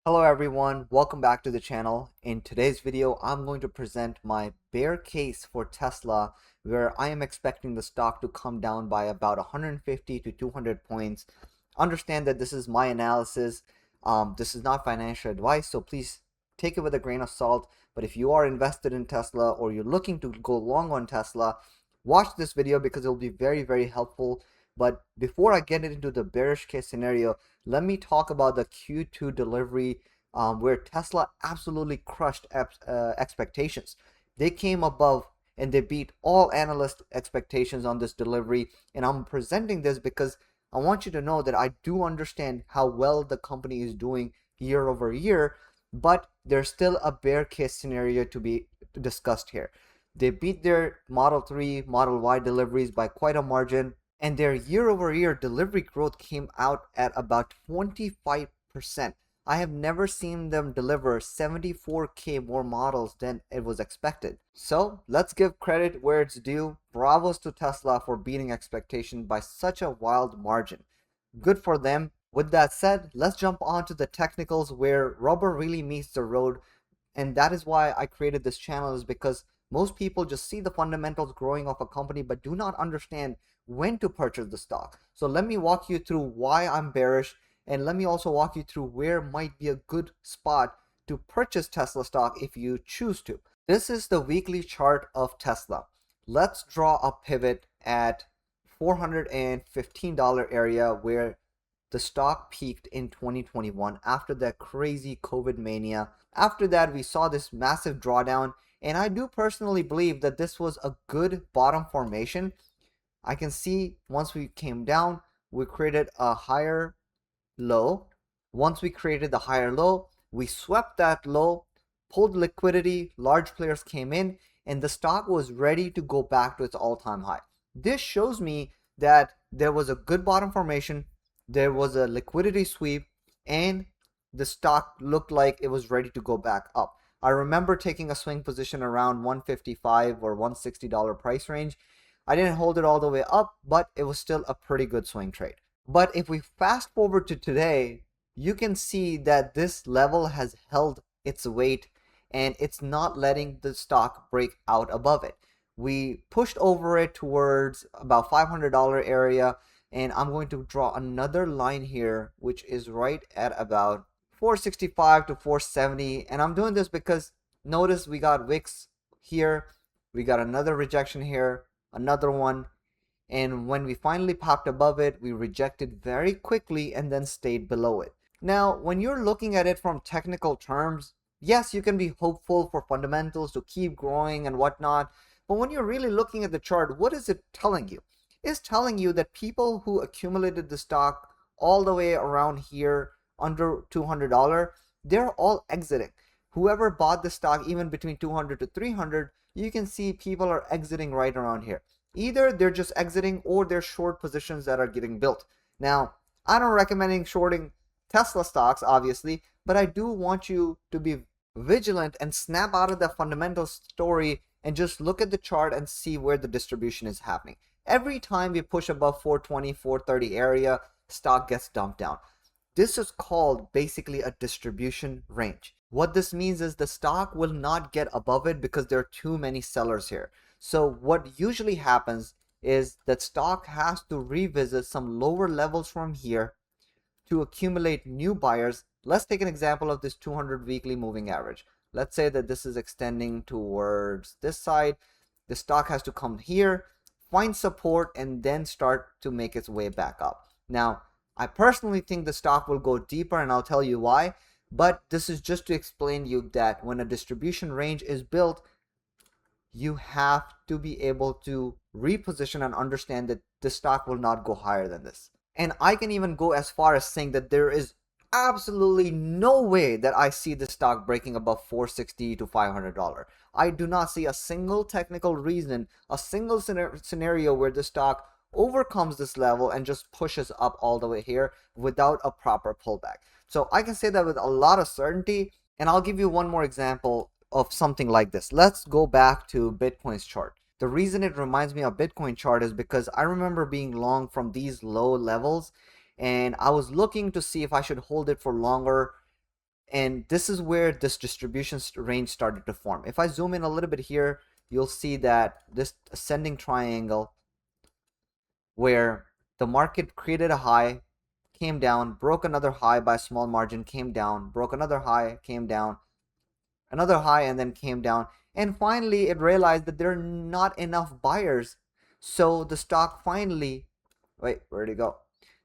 Hello everyone, welcome back to the channel. In today's video, I'm going to present my bear case for Tesla, where I am expecting the stock to come down by about 150 to 200 points. Understand that this is my analysis. This is not financial advice, so please take it with a grain of salt. But if you are invested in Tesla or you're looking to go long on Tesla, watch this video because it will be very helpful. But before I get into the bearish case scenario, let me talk about the Q2 delivery, where Tesla absolutely crushed expectations. They came above and they beat all analyst expectations on this delivery. And I'm presenting this because I want you to know that I do understand how well the company is doing year over year, but there's still a bear case scenario to be discussed here. They beat their Model 3, Model Y deliveries by quite a margin, and their year over year delivery growth came out at about 25%. I have never seen them deliver 74K more models than it was expected. So let's give credit where it's due. Bravos to Tesla for beating expectations by such a wild margin. Good for them. With that said, let's jump on to the technicals where rubber really meets the road. And that is why I created this channel, is because most people just see the fundamentals growing of a company but do not understand when to purchase the stock. So let me walk you through why I'm bearish, and let me also walk you through where might be a good spot to purchase Tesla stock if you choose to. This is the weekly chart of Tesla. Let's draw a pivot at $415 area where the stock peaked in 2021 after that crazy COVID mania. After that, we saw this massive drawdown, and I do personally believe that this was a good bottom formation. I can see once we came down, we created a higher low. Once we created the higher low, we swept that low, pulled liquidity, large players came in, and the stock was ready to go back to its all-time high. This shows me that there was a good bottom formation, there was a liquidity sweep, and the stock looked like it was ready to go back up. I remember taking a swing position around 155 or $160 price range. I didn't hold it all the way up, but it was still a pretty good swing trade. But if we fast forward to today, you can see that this level has held its weight and it's not letting the stock break out above it. We pushed over it towards about $500 area, and I'm going to draw another line here which is right at about 465 to 470. And I'm doing this because notice we got wicks here, we got another rejection here, another one, and when we finally popped above it, we rejected very quickly and then stayed below it. Now, when you're looking at it from technical terms, yes, you can be hopeful for fundamentals to keep growing and whatnot, but when you're really looking at the chart, what is it telling you? It's telling you that people who accumulated the stock all the way around here under $200, they're all exiting. Whoever bought the stock even between 200 to 300, you can see people are exiting right around here. Either they're just exiting or they're short positions that are getting built. Now, I don't recommend shorting Tesla stocks, obviously, but I do want you to be vigilant and snap out of that fundamental story and just look at the chart and see where the distribution is happening. Every time we push above 420, 430 area, stock gets dumped down. This is called basically a distribution range. What this means is the stock will not get above it because there are too many sellers here. So what usually happens is that stock has to revisit some lower levels from here to accumulate new buyers. Let's take an example of this 200 weekly moving average. Let's say that this is extending towards this side. The stock has to come here, find support, and then start to make its way back up. Now, I personally think the stock will go deeper, and I'll tell you why. But this is just to explain to you that when a distribution range is built, you have to be able to reposition and understand that the stock will not go higher than this. And I can even go as far as saying that there is absolutely no way that I see the stock breaking above 460 to $500. I do not see a single technical reason, a single scenario where the stock overcomes this level and just pushes up all the way here without a proper pullback. So I can say that with a lot of certainty, and I'll give you one more example of something like this. Let's go back to Bitcoin's chart. The reason it reminds me of Bitcoin chart is because I remember being long from these low levels, and I was looking to see if I should hold it for longer. And this is where this distribution range started to form. If I zoom in a little bit here, you'll see that this ascending triangle where the market created a high, came down, broke another high by a small margin, came down, broke another high, came down, another high, and then came down. And finally, it realized that there are not enough buyers. So the stock finally, wait, where'd it go?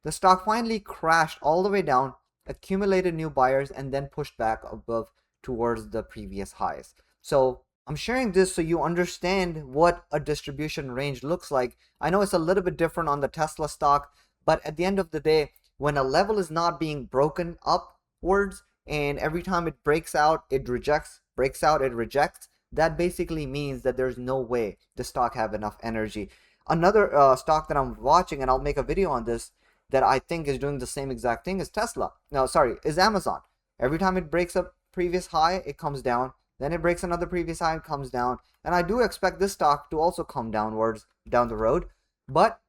The stock finally crashed all the way down, accumulated new buyers, and then pushed back above towards the previous highs. So I'm sharing this so you understand what a distribution range looks like. I know it's a little bit different on the Tesla stock, but at the end of the day, when a level is not being broken upwards, and every time it breaks out, it rejects, breaks out, it rejects, that basically means that there's no way the stock have enough energy. Another stock that I'm watching, and I'll make a video on this, that I think is doing the same exact thing as Tesla. No, sorry, is Amazon. Every time it breaks a previous high, it comes down. Then it breaks another previous high and comes down. And I do expect this stock to also come downwards down the road. But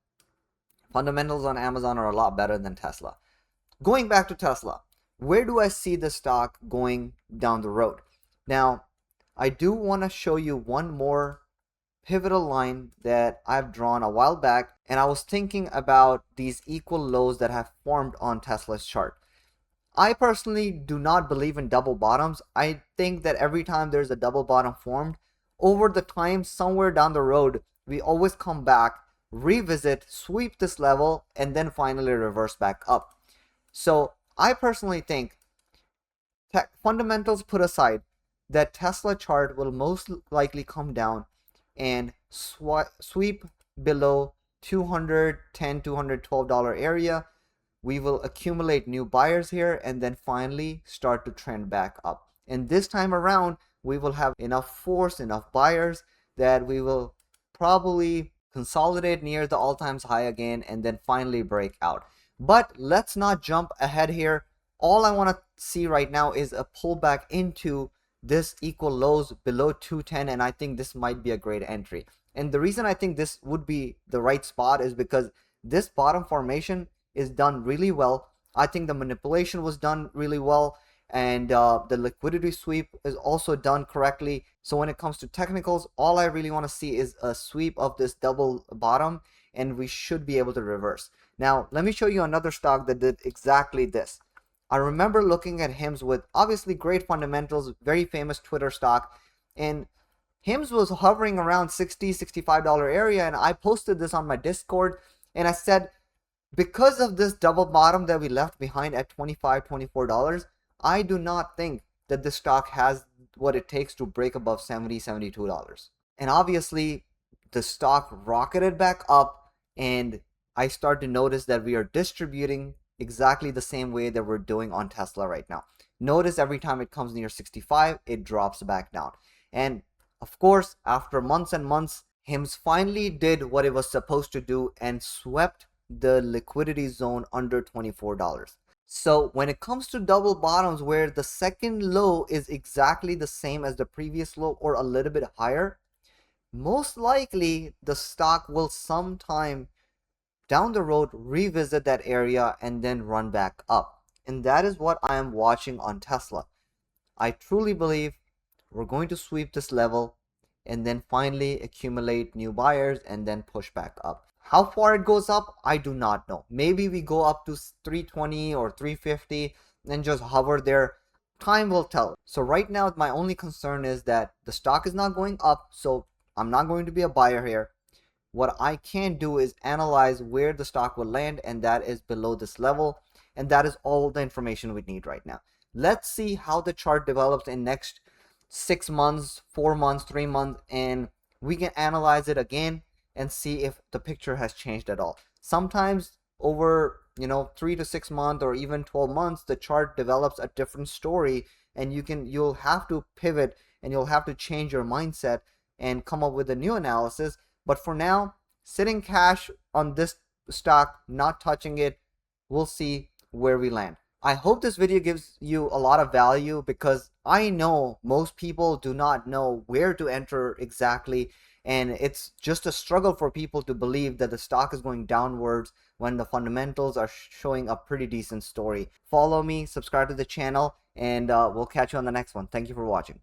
fundamentals on Amazon are a lot better than Tesla. Going back to Tesla, where do I see the stock going down the road? Now, I do want to show you one more pivotal line that I've drawn a while back, and I was thinking about these equal lows that have formed on Tesla's chart. I personally do not believe in double bottoms. I think that every time there's a double bottom formed, over the time somewhere down the road, we always come back, revisit, sweep this level, and then finally reverse back up. So I personally think, fundamentals put aside, that Tesla chart will most likely come down and sweep below $210, $212 area. We will accumulate new buyers here and then finally start to trend back up. And this time around, we will have enough force, enough buyers that we will probably consolidate near the all-time high again and then finally break out. But let's not jump ahead here. All I want to see right now is a pullback into this equal lows below 210, and I think this might be a great entry. And the reason I think this would be the right spot is because this bottom formation is done really well. I think the manipulation was done really well, and the liquidity sweep is also done correctly. So when it comes to technicals, all I really want to see is a sweep of this double bottom, and we should be able to reverse. Now let me show you another stock that did exactly this. I remember looking at HIMS with obviously great fundamentals, very famous Twitter stock, and HIMS was hovering around $60, $65 area, and I posted this on my Discord, and I said, because of this double bottom that we left behind at $25, $24, I do not think that this stock has what it takes to break above $70, $72. And obviously, the stock rocketed back up, and I start to notice that we are distributing exactly the same way that we're doing on Tesla right now. Notice every time it comes near 65, it drops back down. And of course, after months and months, HIMS finally did what it was supposed to do and swept the liquidity zone under $24. So when it comes to double bottoms where the second low is exactly the same as the previous low or a little bit higher, most likely the stock will sometime down the road revisit that area and then run back up. And that is what I am watching on Tesla. I truly believe we're going to sweep this level and then finally accumulate new buyers and then push back up. How far it goes up, I do not know. Maybe we go up to 320 or 350 and just hover there. Time will tell. So right now, my only concern is that the stock is not going up, so I'm not going to be a buyer here. What I can do is analyze where the stock will land, and that is below this level, and that is all the information we need right now. Let's see how the chart develops in next 6 months, 4 months, 3 months, and we can analyze it again and see if the picture has changed at all. Sometimes over 3 to 6 months or even 12 months, the chart develops a different story, and you'll have to pivot and you'll have to change your mindset and come up with a new analysis. But for now, sitting cash on this stock, not touching it, we'll see where we land. I hope this video gives you a lot of value, because I know most people do not know where to enter exactly, and it's just a struggle for people to believe that the stock is going downwards when the fundamentals are showing a pretty decent story. Follow me, subscribe to the channel, and we'll catch you on the next one. Thank you for watching.